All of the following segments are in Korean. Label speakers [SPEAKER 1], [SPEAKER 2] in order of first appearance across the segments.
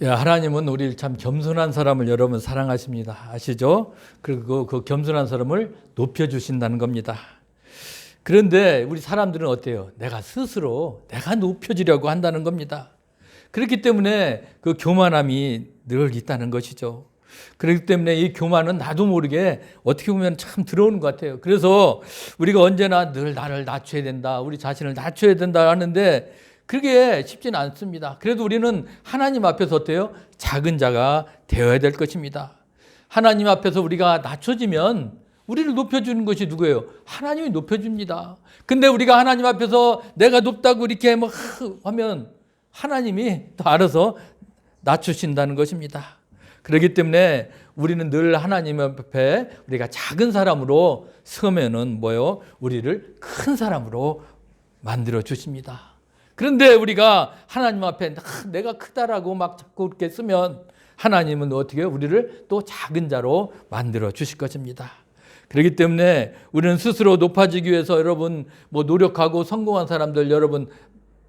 [SPEAKER 1] 예, 하나님은 우리를 참 겸손한 사람을 여러분 사랑하십니다. 아시죠? 그리고 그 겸손한 사람을 높여주신다는 겁니다. 그런데 우리 사람들은 어때요? 내가 스스로 내가 높여지려고 한다는 겁니다. 그렇기 때문에 그 교만함이 늘 있다는 것이죠. 그렇기 때문에 이 교만은 나도 모르게 어떻게 보면 참 들어오는 것 같아요. 그래서 우리가 언제나 늘 나를 낮춰야 된다, 우리 자신을 낮춰야 된다 하는데 그게 쉽지는 않습니다. 그래도 우리는 하나님 앞에서 어때요? 작은 자가 되어야 될 것입니다. 하나님 앞에서 우리가 낮춰지면 우리를 높여주는 것이 누구예요? 하나님이 높여줍니다. 근데 우리가 하나님 앞에서 내가 높다고 이렇게 막 하면 하나님이 또 알아서 낮추신다는 것입니다. 그렇기 때문에 우리는 늘 하나님 앞에 우리가 작은 사람으로 서면은 뭐요? 우리를 큰 사람으로 만들어 주십니다. 그런데 우리가 하나님 앞에 내가 크다라고 막 자꾸 이렇게 쓰면 하나님은 어떻게 해요? 우리를 또 작은 자로 만들어 주실 것입니다. 그렇기 때문에 우리는 스스로 높아지기 위해서 여러분 뭐 노력하고 성공한 사람들 여러분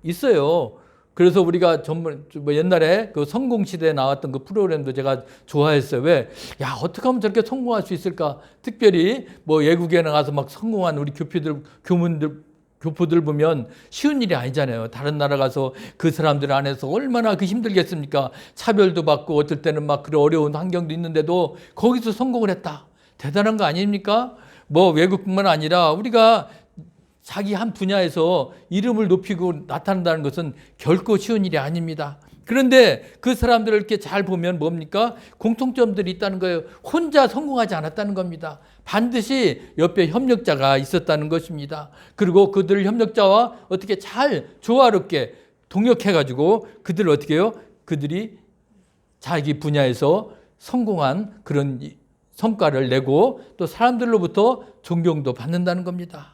[SPEAKER 1] 있어요. 그래서 우리가 전부 옛날에 그 성공시대에 나왔던 그 프로그램도 제가 좋아했어요. 왜? 야, 어떻게 하면 저렇게 성공할 수 있을까? 특별히 뭐 외국에 나가서 막 성공한 우리 교포들 보면 쉬운 일이 아니잖아요. 다른 나라 가서 그 사람들 안에서 얼마나 그 힘들겠습니까? 차별도 받고 어떨 때는 막 그런 어려운 환경도 있는데도 거기서 성공을 했다. 대단한 거 아닙니까? 뭐 외국뿐만 아니라 우리가 자기 한 분야에서 이름을 높이고 나타난다는 것은 결코 쉬운 일이 아닙니다. 그런데 그 사람들을 이렇게 잘 보면 뭡니까? 공통점들이 있다는 거예요. 혼자 성공하지 않았다는 겁니다. 반드시 옆에 협력자가 있었다는 것입니다. 그리고 그들 협력자와 어떻게 잘 조화롭게 동역해가지고 그들을 어떻게 해요? 그들이 자기 분야에서 성공한 그런 성과를 내고 또 사람들로부터 존경도 받는다는 겁니다.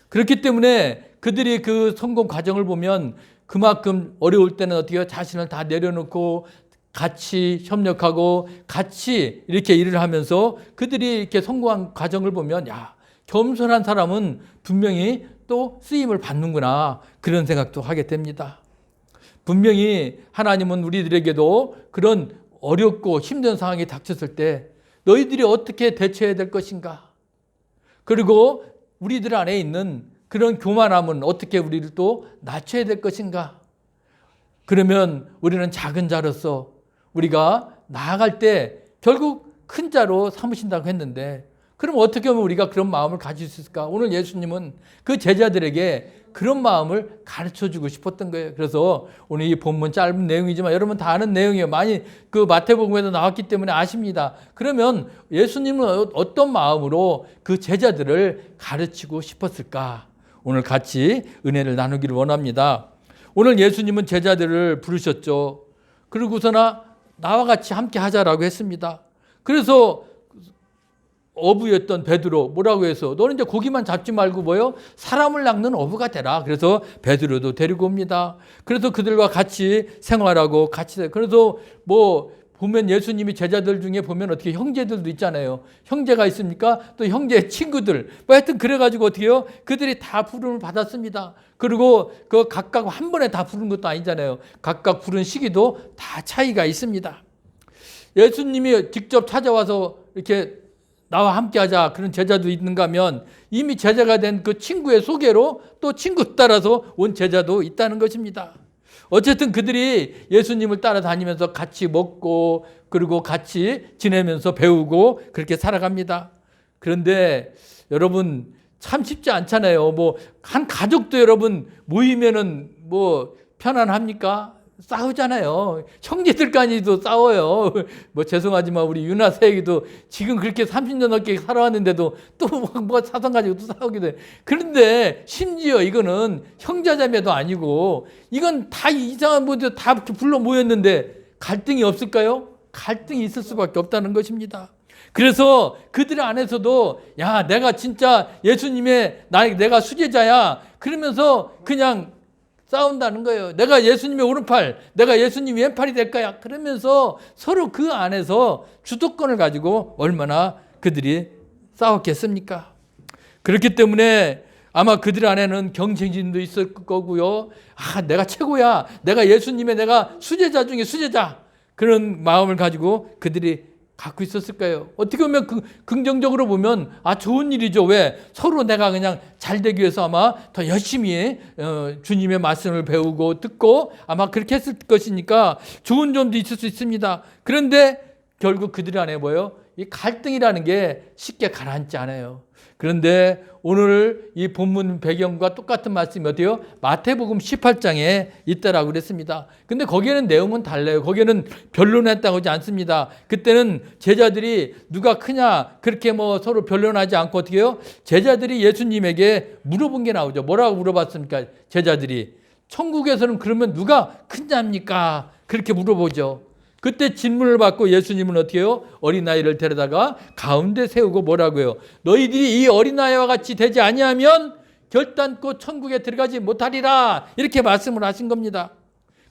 [SPEAKER 1] 그렇기 때문에 그들이 그 성공 과정을 보면 그만큼 어려울 때는 어떻게 해요? 자신을 다 내려놓고 같이 협력하고 같이 이렇게 일을 하면서 그들이 이렇게 성공한 과정을 보면 야, 겸손한 사람은 분명히 또 쓰임을 받는구나 그런 생각도 하게 됩니다. 분명히 하나님은 우리들에게도 그런 어렵고 힘든 상황이 닥쳤을 때 너희들이 어떻게 대처해야 될 것인가? 그리고 우리들 안에 있는 그런 교만함은 어떻게 우리를 또 낮춰야 될 것인가? 그러면 우리는 작은 자로서 우리가 나아갈 때 결국 큰 자로 삼으신다고 했는데 그럼 어떻게 하면 우리가 그런 마음을 가질 수 있을까? 오늘 예수님은 그 제자들에게 그런 마음을 가르쳐주고 싶었던 거예요. 그래서 오늘 이 본문 짧은 내용이지만 여러분 다 아는 내용이에요. 많이 그 마태복음에도 나왔기 때문에 아십니다. 그러면 예수님은 어떤 마음으로 그 제자들을 가르치고 싶었을까? 오늘 같이 은혜를 나누기를 원합니다. 오늘 예수님은 제자들을 부르셨죠. 그러고서나 나와 같이 함께 하자라고 했습니다. 그래서 어부였던 베드로 뭐라고 해서 너는 이제 고기만 잡지 말고 뭐요? 사람을 낚는 어부가 되라. 그래서 베드로도 데리고 옵니다. 그래서 그들과 같이 생활하고 같이 그래서 뭐 보면 예수님이 제자들 중에 보면 어떻게 형제들도 있잖아요. 형제가 있습니까? 또 형제 친구들. 뭐 하여튼 그래가지고 어떻게 해요? 그들이 다 부름을 받았습니다. 그리고 그 각각 한 번에 다 부른 것도 아니잖아요. 각각 부른 시기도 다 차이가 있습니다. 예수님이 직접 찾아와서 이렇게 나와 함께 하자 그런 제자도 있는가 하면 이미 제자가 된 그 친구의 소개로 또 친구 따라서 온 제자도 있다는 것입니다. 어쨌든 그들이 예수님을 따라다니면서 같이 먹고 그리고 같이 지내면서 배우고 그렇게 살아갑니다. 그런데 여러분 참 쉽지 않잖아요. 뭐 한 가족도 여러분 모이면은 뭐 편안합니까? 싸우잖아요. 형제들까지도 싸워요. 뭐 죄송하지만 우리 유나 세기도 지금 그렇게 30년 넘게 살아왔는데도 또 뭐 사상 가지고 또 싸우기도 해. 그런데 심지어 이거는 형제자매도 아니고 이건 다 이상한 분들 다 불러 모였는데 갈등이 없을까요? 갈등이 있을 수밖에 없다는 것입니다. 그래서 그들 안에서도 야 내가 진짜 예수님의 내가 수제자야 그러면서 그냥 싸운다는 거예요. 내가 예수님의 오른팔, 내가 예수님의 왼팔이 될 거야. 그러면서 서로 그 안에서 주도권을 가지고 얼마나 그들이 싸웠겠습니까? 그렇기 때문에 아마 그들 안에는 경쟁심도 있을 거고요. 내가 최고야. 내가 예수님의 내가 수제자 중에 수제자. 그런 마음을 가지고 그들이 갖고 있었을 거예요. 어떻게 보면 긍정적으로 보면 좋은 일이죠. 왜? 서로 내가 그냥 잘 되기 위해서 아마 더 열심히 주님의 말씀을 배우고 듣고 아마 그렇게 했을 것이니까 좋은 점도 있을 수 있습니다. 그런데 결국 그들 안에 뭐예요? 이 갈등이라는 게 쉽게 가라앉지 않아요. 그런데 오늘 이 본문 배경과 똑같은 말씀이 어때요? 마태복음 18장에 있다라고 그랬습니다. 근데 거기에는 내용은 달라요. 거기에는 변론했다고 하지 않습니다. 그때는 제자들이 누가 크냐 그렇게 서로 변론하지 않고 어떻게 해요? 제자들이 예수님에게 물어본 게 나오죠. 뭐라고 물어봤습니까? 제자들이 천국에서는 그러면 누가 크냐입니까? 그렇게 물어보죠. 그때 질문을 받고 예수님은 어떻게 해요? 어린아이를 데려다가 가운데 세우고 뭐라고요? 너희들이 이 어린아이와 같이 되지 아니하면 결단코 천국에 들어가지 못하리라. 이렇게 말씀을 하신 겁니다.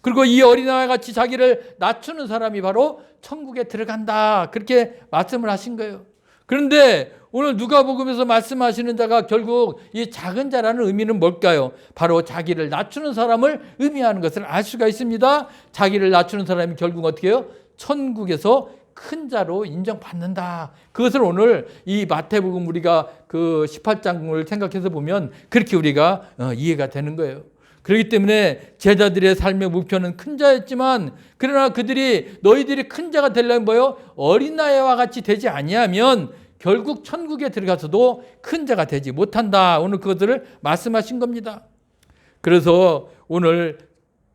[SPEAKER 1] 그리고 이 어린아이와 같이 자기를 낮추는 사람이 바로 천국에 들어간다. 그렇게 말씀을 하신 거예요. 그런데 오늘 누가복음에서 말씀하시는 자가 결국 이 작은 자라는 의미는 뭘까요? 바로 자기를 낮추는 사람을 의미하는 것을 알 수가 있습니다. 자기를 낮추는 사람이 결국 어떻게 해요? 천국에서 큰 자로 인정받는다. 그것을 오늘 이 마태복음 우리가 그 18장을 생각해서 보면 그렇게 우리가 이해가 되는 거예요. 그렇기 때문에 제자들의 삶의 목표는 큰 자였지만 그러나 그들이 너희들이 큰 자가 되려면 뭐예요? 어린아이와 같이 되지 아니하면 결국 천국에 들어가서도 큰 자가 되지 못한다. 오늘 그것들을 말씀하신 겁니다. 그래서 오늘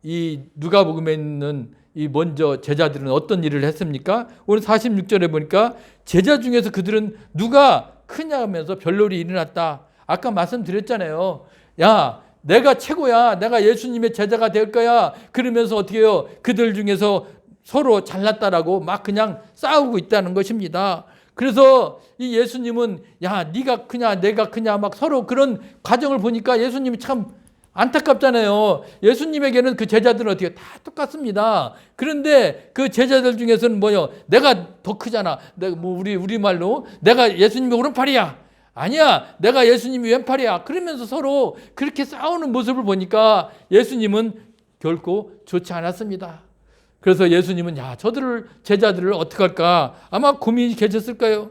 [SPEAKER 1] 이 누가복음에 있는 이 먼저 제자들은 어떤 일을 했습니까? 오늘 46절에 보니까 제자 중에서 그들은 누가 크냐 하면서 변론이 일어났다. 아까 말씀드렸잖아요. 야, 내가 최고야. 내가 예수님의 제자가 될 거야. 그러면서 어떻게 해요? 그들 중에서 서로 잘났다라고 막 그냥 싸우고 있다는 것입니다. 그래서 이 예수님은 야, 네가 크냐 내가 크냐 막 서로 그런 과정을 보니까 예수님이 참 안타깝잖아요. 예수님에게는 그 제자들은 어떻게 다 똑같습니다. 그런데 그 제자들 중에서는 뭐요? 내가 더 크잖아. 내가 우리 말로 내가 예수님의 오른팔이야. 아니야, 내가 예수님이 왼팔이야. 그러면서 서로 그렇게 싸우는 모습을 보니까 예수님은 결코 좋지 않았습니다. 그래서 예수님은 저들을 제자들을 어떻게 할까 아마 고민이 계셨을 거예요.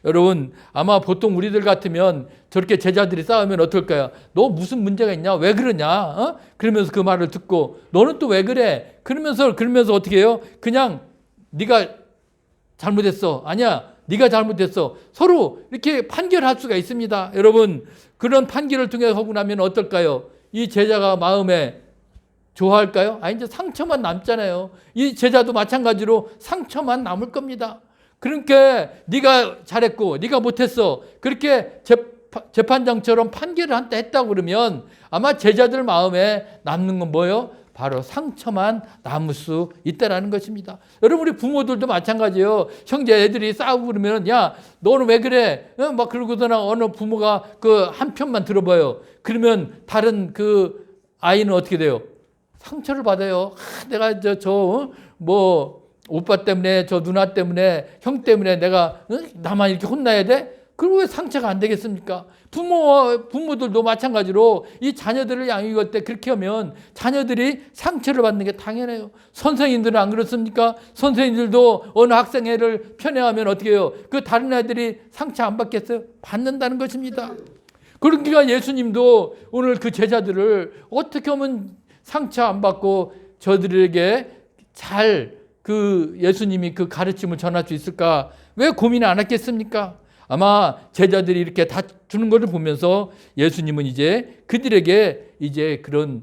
[SPEAKER 1] 여러분 아마 보통 우리들 같으면 저렇게 제자들이 싸우면 어떨까요? 너 무슨 문제가 있냐? 왜 그러냐? 그러면서 그 말을 듣고 너는 또 왜 그래? 그러면서 어떻게 해요? 그냥 네가 잘못했어. 아니야, 네가 잘못했어. 서로 이렇게 판결할 수가 있습니다. 여러분 그런 판결을 통해 하고 나면 어떨까요? 이 제자가 마음에 좋아할까요? 이제 상처만 남잖아요. 이 제자도 마찬가지로 상처만 남을 겁니다. 그러니까 네가 잘했고 네가 못했어. 그렇게 재판장처럼 판결을 한때 했다고 그러면 아마 제자들 마음에 남는 건 뭐예요? 바로 상처만 남을 수 있다라는 것입니다. 여러분 우리 부모들도 마찬가지예요. 형제 애들이 싸우고 그러면 야 너는 왜 그래? 막 그러고서나 어느 부모가 그 한편만 들어봐요. 그러면 다른 그 아이는 어떻게 돼요? 상처를 받아요. 내가 오빠 때문에 저 누나 때문에 형 때문에 내가 나만 이렇게 혼나야 돼? 그럼 왜 상처가 안 되겠습니까? 부모들도 마찬가지로 이 자녀들을 양육할 때 그렇게 하면 자녀들이 상처를 받는 게 당연해요. 선생님들은 안 그렇습니까? 선생님들도 어느 학생애를 편애하면 어떻게 해요? 그 다른 애들이 상처 안 받겠어요? 받는다는 것입니다. 그러니까 예수님도 오늘 그 제자들을 어떻게 하면 상처 안 받고 저들에게 잘 그 예수님이 그 가르침을 전할 수 있을까? 왜 고민 안 했겠습니까? 아마 제자들이 이렇게 다투는 것을 보면서 예수님은 이제 그들에게 이제 그런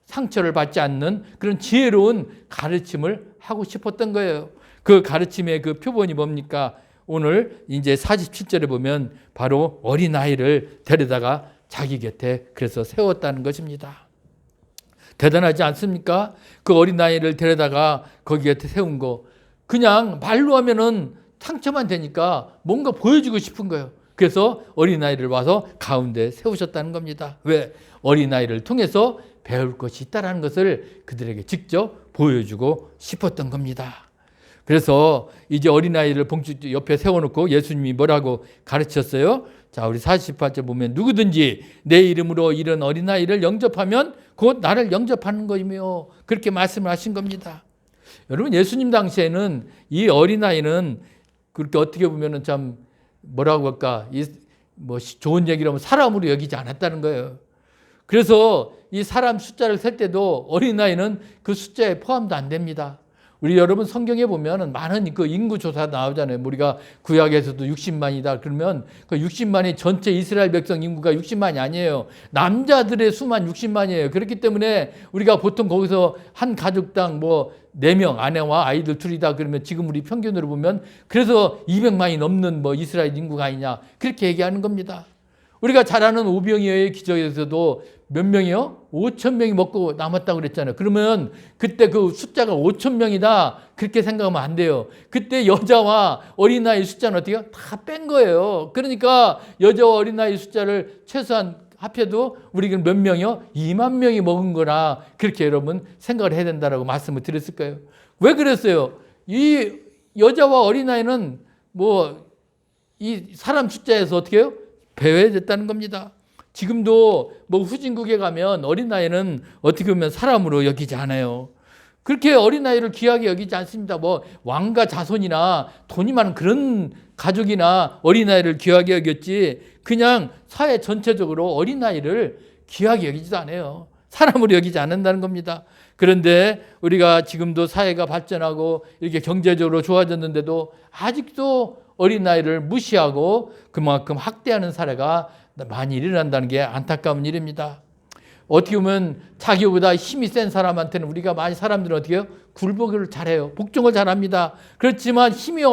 [SPEAKER 1] 상처를 받지 않는 그런 지혜로운 가르침을 하고 싶었던 거예요. 그 가르침의 그 표본이 뭡니까? 오늘 이제 47절에 보면 바로 어린아이를 데려다가 자기 곁에 그래서 세웠다는 것입니다. 대단하지 않습니까? 그 어린아이를 데려다가 거기 곁에 세운 거. 그냥 말로 하면은 상처만 되니까 뭔가 보여주고 싶은 거예요. 그래서 어린아이를 와서 가운데 세우셨다는 겁니다. 왜? 어린아이를 통해서 배울 것이 있다는 것을 그들에게 직접 보여주고 싶었던 겁니다. 그래서 이제 어린아이를 봉지 옆에 세워놓고 예수님이 뭐라고 가르쳤어요? 자, 우리 48절 보면 누구든지 내 이름으로 이런 어린아이를 영접하면 곧 나를 영접하는 거이며 그렇게 말씀을 하신 겁니다. 여러분, 예수님 당시에는 이 어린아이는 그렇게 어떻게 보면은 참 뭐라고 할까, 뭐 좋은 얘기라면 사람으로 여기지 않았다는 거예요. 그래서 이 사람 숫자를 셀 때도 어린아이는 그 숫자에 포함도 안 됩니다. 우리 여러분 성경에 보면은 많은 그 인구 조사 나오잖아요. 우리가 구약에서도 60만이다. 그러면 그 60만이 전체 이스라엘 백성 인구가 60만이 아니에요. 남자들의 수만 60만이에요. 그렇기 때문에 우리가 보통 거기서 한 가족당 뭐 4명, 아내와 아이들 둘이다 그러면 지금 우리 평균으로 보면 그래서 200만이 넘는 뭐 이스라엘 인구가 아니냐. 그렇게 얘기하는 겁니다. 우리가 잘 아는 오병이어의 기적에서도 몇 명이요? 5천 명이 먹고 남았다고 그랬잖아요. 그러면 그때 그 숫자가 5천 명이다 그렇게 생각하면 안 돼요. 그때 여자와 어린아이 숫자는 어떻게 해요? 다 뺀 거예요. 그러니까 여자와 어린아이 숫자를 최소한 합해도 우리가 몇 명이요? 2만 명이 먹은 거나 그렇게 여러분 생각을 해야 된다라고 말씀을 드렸을 거예요. 왜 그랬어요? 이 여자와 어린아이는 뭐 이 사람 숫자에서 어떻게 해요? 배회됐다는 겁니다. 지금도 뭐 후진국에 가면 어린아이는 어떻게 보면 사람으로 여기지 않아요. 그렇게 어린아이를 귀하게 여기지 않습니다. 뭐 왕과 자손이나 돈이 많은 그런 가족이나 어린아이를 귀하게 여겼지 그냥 사회 전체적으로 어린아이를 귀하게 여기지도 않아요. 사람으로 여기지 않는다는 겁니다. 그런데 우리가 지금도 사회가 발전하고 이렇게 경제적으로 좋아졌는데도 아직도 어린아이를 무시하고 그만큼 학대하는 사례가 많이 일어난다는 게 안타까운 일입니다. 어떻게 보면 자기보다 힘이 센 사람한테는 우리가 많이 사람들은 어떻게 해요? 굴복을 잘해요. 복종을 잘합니다. 그렇지만 힘이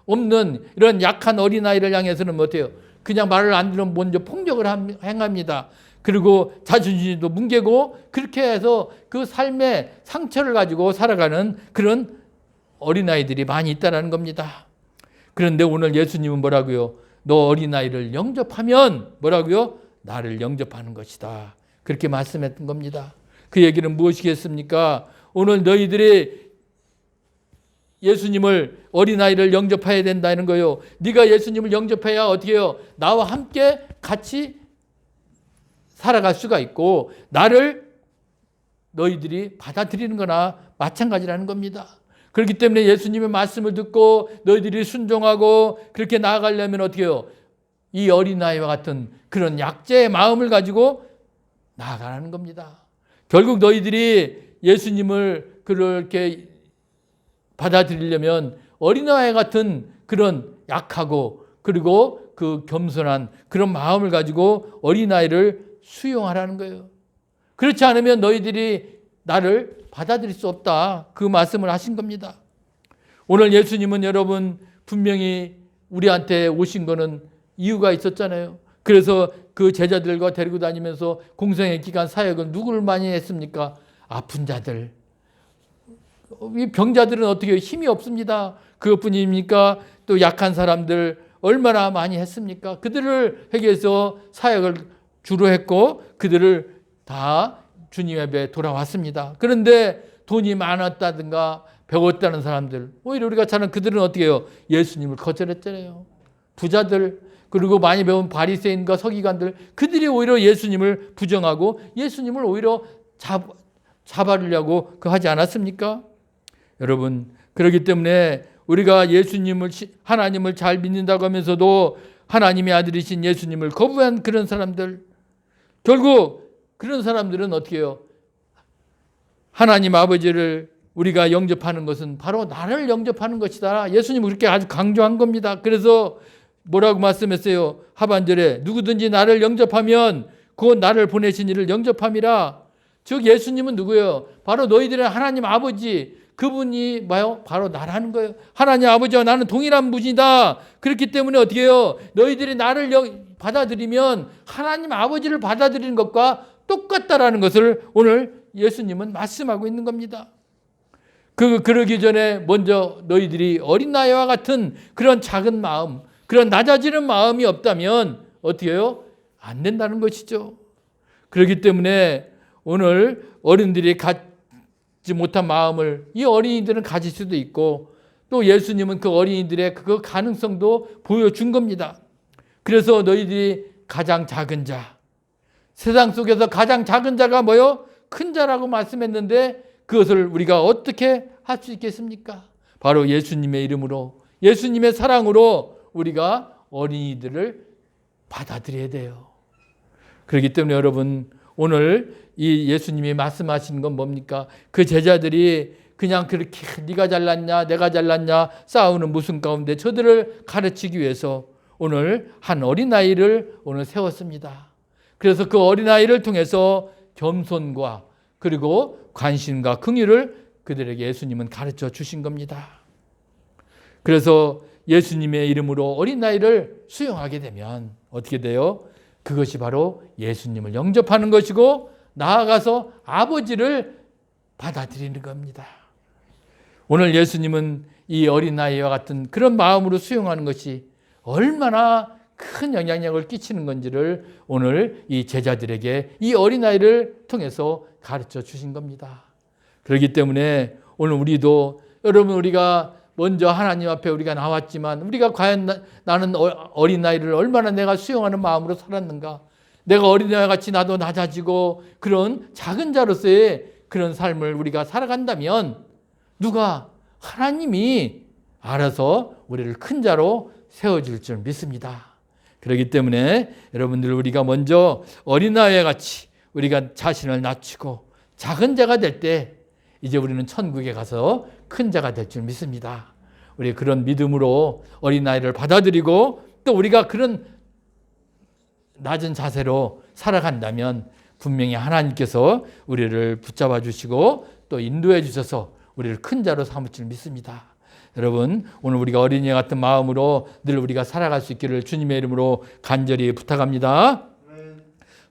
[SPEAKER 1] 없는 이런 약한 어린아이를 향해서는 어때요? 그냥 말을 안 들으면 먼저 폭력을 행합니다. 그리고 자존심도 뭉개고 그렇게 해서 그 삶의 상처를 가지고 살아가는 그런 어린아이들이 많이 있다는 겁니다. 그런데 오늘 예수님은 뭐라고요? 너 어린아이를 영접하면 뭐라고요? 나를 영접하는 것이다. 그렇게 말씀했던 겁니다. 그 얘기는 무엇이겠습니까? 오늘 너희들이 예수님을 어린아이를 영접해야 된다는 거예요. 네가 예수님을 영접해야 어떻게 해요? 나와 함께 같이 살아갈 수가 있고 나를 너희들이 받아들이는 거나 마찬가지라는 겁니다. 그렇기 때문에 예수님의 말씀을 듣고 너희들이 순종하고 그렇게 나아가려면 어떻게 해요? 이 어린아이와 같은 그런 약자의 마음을 가지고 나아가라는 겁니다. 결국 너희들이 예수님을 그렇게 받아들이려면 어린아이 같은 그런 약하고 그리고 그 겸손한 그런 마음을 가지고 어린아이를 수용하라는 거예요. 그렇지 않으면 너희들이 나를 받아들일 수 없다. 그 말씀을 하신 겁니다. 오늘 예수님은 여러분 분명히 우리한테 오신 거는 이유가 있었잖아요. 그래서 그 제자들과 데리고 다니면서 공생의 기간 사역을 누구를 많이 했습니까? 아픈 자들. 이 병자들은 어떻게 힘이 없습니다. 그것뿐입니까? 또 약한 사람들 얼마나 많이 했습니까? 그들을 회개해서 사역을 주로 했고 그들을 다 주님 앞에 돌아왔습니다. 그런데 돈이 많았다든가 배웠다는 사람들 오히려 우리가 잘 아는 그들은 어떻게 해요? 예수님을 거절했잖아요. 부자들 그리고 많이 배운 바리새인과 서기관들 그들이 오히려 예수님을 부정하고 예수님을 오히려 잡아주려고 하지 않았습니까? 여러분 그렇기 때문에 우리가 예수님을 하나님을 잘 믿는다고 하면서도 하나님의 아들이신 예수님을 거부한 그런 사람들 결국 그런 사람들은 어떻게 해요? 하나님 아버지를 우리가 영접하는 것은 바로 나를 영접하는 것이다. 예수님은 그렇게 아주 강조한 겁니다. 그래서 뭐라고 말씀했어요? 하반절에 누구든지 나를 영접하면 곧 나를 보내신 이를 영접함이라. 즉 예수님은 누구예요? 바로 너희들의 하나님 아버지 그분이 뭐요? 바로 나라는 거예요. 하나님 아버지와 나는 동일한 분이다. 그렇기 때문에 어떻게 해요? 너희들이 나를 받아들이면 하나님 아버지를 받아들이는 것과 똑같다라는 것을 오늘 예수님은 말씀하고 있는 겁니다. 그러기 전에 먼저 너희들이 어린아이와 같은 그런 작은 마음, 그런 낮아지는 마음이 없다면 어떻게 해요? 안 된다는 것이죠. 그렇기 때문에 오늘 어른들이 갖지 못한 마음을 이 어린이들은 가질 수도 있고 또 예수님은 그 어린이들의 그 가능성도 보여준 겁니다. 그래서 너희들이 가장 작은 자, 세상 속에서 가장 작은 자가 뭐요? 큰 자라고 말씀했는데 그것을 우리가 어떻게 할 수 있겠습니까? 바로 예수님의 이름으로, 예수님의 사랑으로 우리가 어린이들을 받아들여야 돼요. 그렇기 때문에 여러분, 오늘 이 예수님이 말씀하시는 건 뭡니까? 그 제자들이 그냥 그렇게 네가 잘났냐 내가 잘났냐 싸우는 무슨 가운데 저들을 가르치기 위해서 오늘 한 어린아이를 오늘 세웠습니다. 그래서 그 어린아이를 통해서 겸손과 그리고 관심과 긍휼을 그들에게 예수님은 가르쳐 주신 겁니다. 그래서 예수님의 이름으로 어린아이를 수용하게 되면 어떻게 돼요? 그것이 바로 예수님을 영접하는 것이고 나아가서 아버지를 받아들이는 겁니다. 오늘 예수님은 이 어린아이와 같은 그런 마음으로 수용하는 것이 얼마나 큰 영향력을 끼치는 건지를 오늘 이 제자들에게 이 어린아이를 통해서 가르쳐 주신 겁니다. 그렇기 때문에 오늘 우리도 여러분 우리가 먼저 하나님 앞에 우리가 나왔지만 우리가 과연 나는 어린아이를 얼마나 내가 수용하는 마음으로 살았는가? 내가 어린아이와 같이 나도 낮아지고 그런 작은 자로서의 그런 삶을 우리가 살아간다면 누가 하나님이 알아서 우리를 큰 자로 세워줄 줄 믿습니다. 그렇기 때문에 여러분들 우리가 먼저 어린아이와 같이 우리가 자신을 낮추고 작은 자가 될 때 이제 우리는 천국에 가서 큰 자가 될 줄 믿습니다. 우리 그런 믿음으로 어린아이를 받아들이고 또 우리가 그런 낮은 자세로 살아간다면 분명히 하나님께서 우리를 붙잡아 주시고 또 인도해 주셔서 우리를 큰 자로 삼을 줄 믿습니다. 여러분 오늘 우리가 어린이 같은 마음으로 늘 우리가 살아갈 수 있기를 주님의 이름으로 간절히 부탁합니다.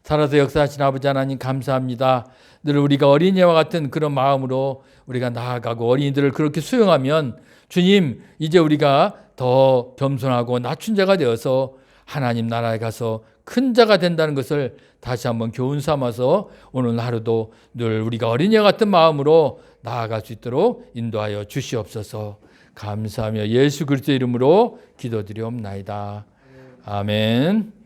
[SPEAKER 1] 살아서 역사하신 아버지 하나님 감사합니다. 늘 우리가 어린이와 같은 그런 마음으로 우리가 나아가고 어린이들을 그렇게 수용하면 주님 이제 우리가 더 겸손하고 낮춘 자가 되어서 하나님 나라에 가서 큰 자가 된다는 것을 다시 한번 교훈 삼아서 오늘 하루도 늘 우리가 어린이와 같은 마음으로 나아갈 수 있도록 인도하여 주시옵소서. 감사하며 예수 그리스도의 이름으로 기도드리옵나이다. 아멘.